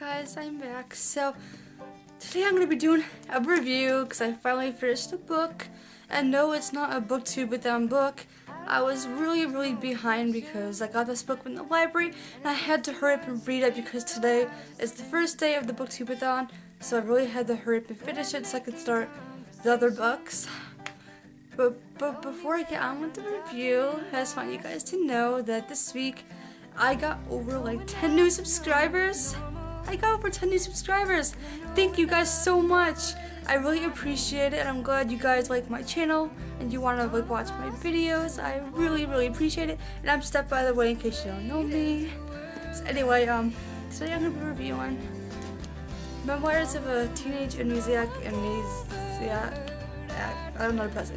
guys, I'm back. So today I'm going to be doing a review because I finally finished the book. And no, it's not a booktube book. I was really behind because I got this book from the library and I had to hurry up and read it because today is the first day of the booktubeathon. So I really had to hurry up and finish it so I could start the other books. But before I get on with the review, I just want you guys to know that this week I got over like 10 new subscribers. I got over 10 new subscribers. Thank you guys so much. I really appreciate it, and I'm glad you guys like my channel and you want to like watch my videos. I really appreciate it. And I'm Steph, by the way, in case you don't know me. So anyway, today I'm gonna be reviewing Memoirs of a Teenage Amnesiac. I don't know the best.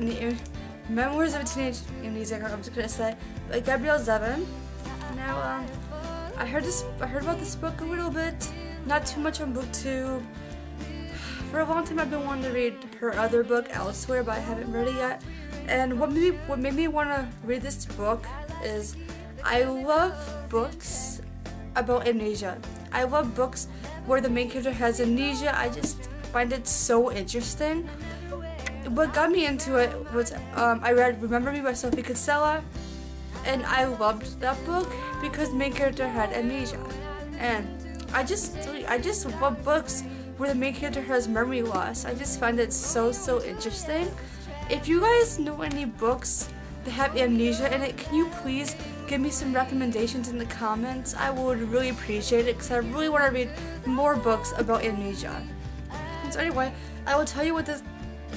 Memoirs of a Teenage Amnesiac. I'm just gonna say, by Gabrielle Zevin. Now, I heard about this book a little bit, not too much on BookTube. For a long time, I've been wanting to read her other book, Elsewhere, but I haven't read it yet. And what made me want to read this book is I love books about amnesia. I love books where the main character has amnesia. I just find it so interesting. What got me into it was I read Remember Me by Sophie Kinsella, and I loved that book because the main character had amnesia. And I just love books where the main character has memory loss. I just find it so interesting. If you guys know any books that have amnesia in it, can you please give me some recommendations in the comments? I would really appreciate it because I really want to read more books about amnesia. So anyway, I will tell you what this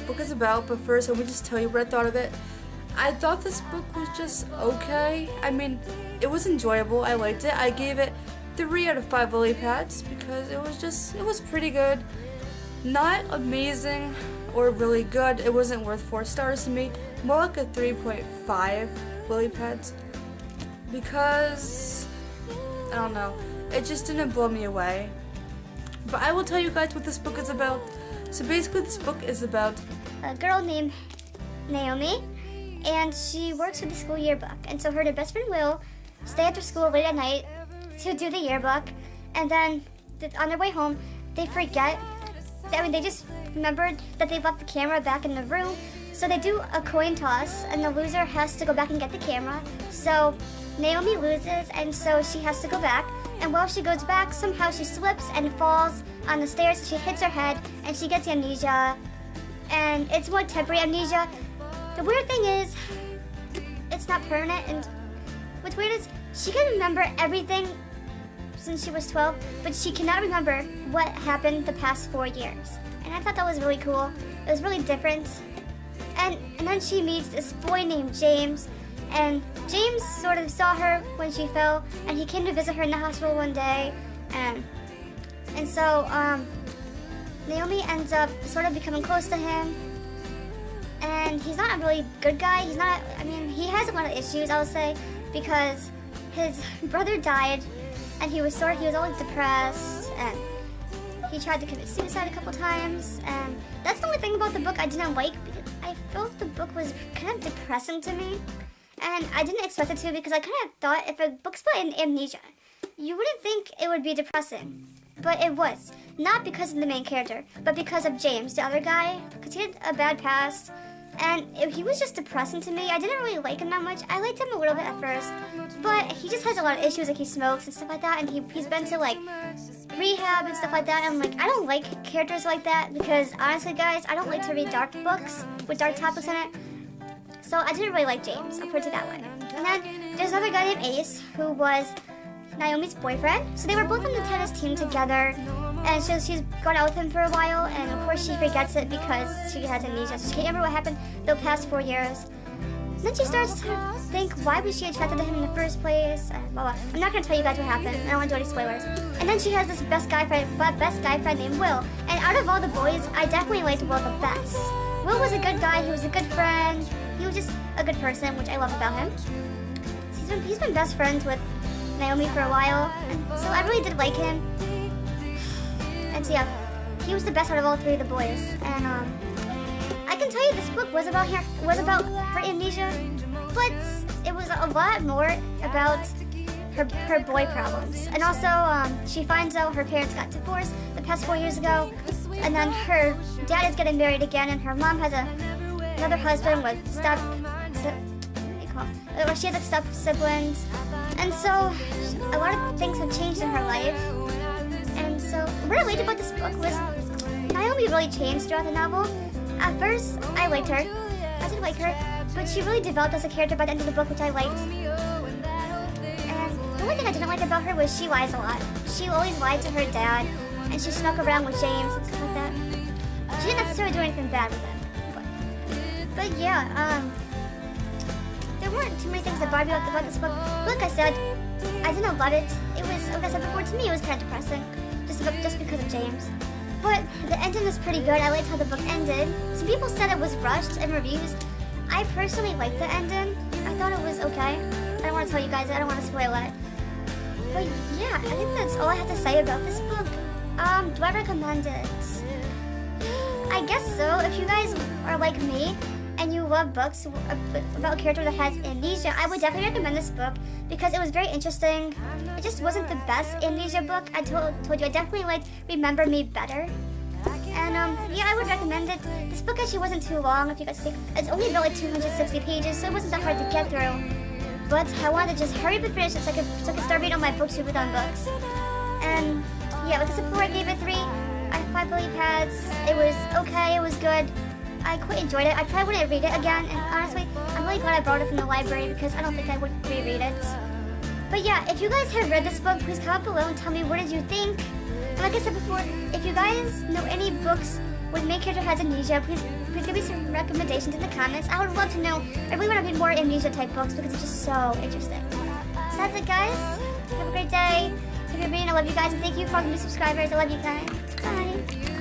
book is about, but first let me just tell you what I thought of it. I thought this book was just okay. I mean, it was enjoyable. I liked it. I gave it 3 out of 5 lily pads because it was pretty good. Not amazing or really good. It wasn't worth 4 stars to me. More like a 3.5 lily pads because I don't know. It just didn't blow me away. But I will tell you guys what this book is about. So basically, this book is about a girl named Naomi, and she works with the school yearbook. And so her and her best friend Will stay after school late at night to do the yearbook, and then on their way home, they forget. They just remembered that they left the camera back in the room, so they do a coin toss, and the loser has to go back and get the camera. So Naomi loses, and so she has to go back. And while she goes back, somehow she slips and falls on the stairs, and she hits her head, and she gets amnesia. And it's more temporary amnesia. The weird thing is, it's not permanent, and what's weird is she can remember everything since she was 12, but she cannot remember what happened the past 4 years. And I thought that was really cool. It was really different. And then she meets this boy named James, and James sort of saw her when she fell, and he came to visit her in the hospital one day, and so Naomi ends up sort of becoming close to him. And he's not a really good guy. He has a lot of issues, I would say, because his brother died, and he was always depressed, and he tried to commit suicide a couple times. And that's the only thing about the book I didn't like, because I felt the book was kind of depressing to me. And I didn't expect it to, because I kind of thought if a book's about amnesia, you wouldn't think it would be depressing. But it was. Not because of the main character, but because of James, the other guy, because he had a bad past. And he was just depressing to me. I didn't really like him that much. I liked him a little bit at first, but he just has a lot of issues, like he smokes and stuff like that, and he's been to like rehab and stuff like that. And like, I don't like characters like that because honestly, guys, I don't like to read dark books with dark topics in it. So I didn't really like James, I'll put it that way. And then there's another guy named Ace, who was Naomi's boyfriend. So they were both on the tennis team together, and so she's gone out with him for a while, and of course she forgets it because she has amnesia. So she can't remember what happened the past 4 years. And then she starts to think, why was she attracted to him in the first place? Blah, blah. I'm not going to tell you guys what happened. I don't want to do any spoilers. And then she has this best guy friend named Will. And out of all the boys, I definitely liked Will the best. Will was a good guy. He was a good friend. He was just a good person, which I love about him. He's been best friends with Naomi for a while, and so I really did like him. And so yeah, he was the best out of all 3 of the boys. And I can tell you this book was about her amnesia, but it was a lot more about her boy problems. And also, she finds out her parents got divorced the past 4 years ago, and then her dad is getting married again, and her mom has another husband with she has step siblings, and so a lot of things have changed in her life. And so what I liked about this book was Naomi really changed throughout the novel. At first, I liked her. I did like her, but she really developed as a character by the end of the book, which I liked. And the only thing I didn't like about her was she lies a lot. She always lied to her dad, and she snuck around with James and stuff like that. She didn't necessarily do anything bad with him. But yeah, there weren't too many things that bothered me about this book. Like I said, I didn't love it. It was, like I said before, to me it was kind of depressing, just because of James. But the ending was pretty good. I liked how the book ended. Some people said it was rushed in reviews. I personally liked the ending. I thought it was okay. I don't want to tell you guys. I don't want to spoil it. But yeah, I think that's all I have to say about this book. Do I recommend it? I guess so. If you guys are like me and you love books about a character that has amnesia, I would definitely recommend this book because it was very interesting. It just wasn't the best amnesia book. I told you, I definitely liked Remember Me better. And yeah, I would recommend it. This book actually wasn't too long. If you guys think, it's only about like 260 pages, so it wasn't that hard to get through. But I wanted to just hurry up and finish it so I could start reading all my booktube on books. And yeah, like I said before, I gave it 3 out of 5 lily pads. It was okay. It was good. I quite enjoyed it. I probably wouldn't read it again, and honestly, I'm really glad I brought it from the library because I don't think I would reread it. But yeah, if you guys have read this book, please comment below and tell me what did you think. And like I said before, if you guys know any books where the main character has amnesia, please give me some recommendations in the comments. I would love to know. I really want to read more amnesia type books because it's just so interesting. So that's it, guys. Have a great day. If you're reading, I love you guys, and thank you for all the new subscribers. I love you guys. Bye.